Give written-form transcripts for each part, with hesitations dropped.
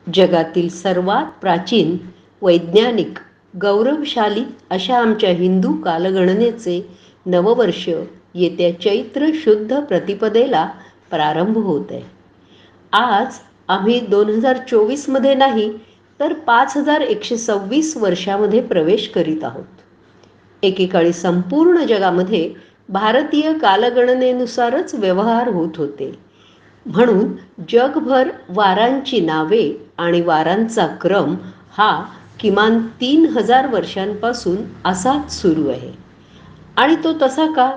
जगातील सर्वात प्राचीन, वैज्ञानिक, गौरवशाली अशा आमच्या हिंदू कालगणनेचे नववर्ष येत्या चैत्र शुद्ध प्रतिपदेला प्रारंभ होत आहे. आज आम्ही 2024मध्ये नाही तर 5126 वर्षामध्ये प्रवेश करीत आहोत. एकेकाळी संपूर्ण जगामध्ये भारतीय कालगणनेनुसारच व्यवहार होत होते. म्हणून जगभर वारांची नावे आणि वारांचा क्रम हा किमान 3000 वर्षांपासून असाच सुरू आहे. आणि तो तसा का,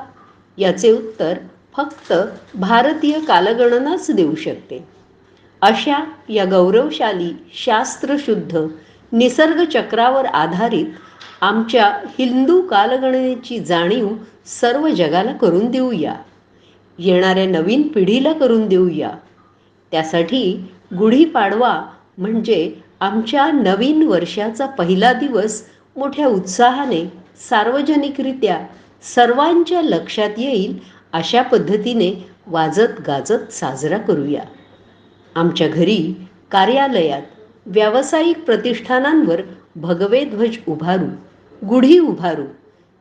याचे उत्तर फक्त भारतीय कालगणनाच देऊ शकते. अशा या गौरवशाली, शास्त्रशुद्ध, निसर्गचक्रावर आधारित आमच्या हिंदू कालगणनेची जाणीव सर्व जगाला करून देऊया, येणाऱ्या नवीन पिढीला करून देऊया. त्यासाठी गुढीपाडवा म्हणजे आमच्या नवीन वर्षाचा पहिला दिवस मोठ्या उत्साहाने, सार्वजनिकरित्या सर्वांच्या लक्षात येईल अशा पद्धतीने वाजत गाजत साजरा करूया. आमच्या घरी, कार्यालयात, व्यावसायिक प्रतिष्ठानांवर भगवे ध्वज उभारू, गुढी उभारू.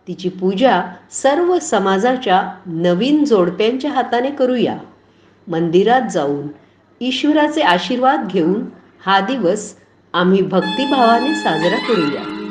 तिची पूजा सर्व समाजाच्या नवीन जोडप्यांच्या हाताने करूया. मंदिरात जाऊन ईश्वराचे आशीर्वाद घेऊन हा दिवस आम्ही भक्तिभावाने साजरा करूया.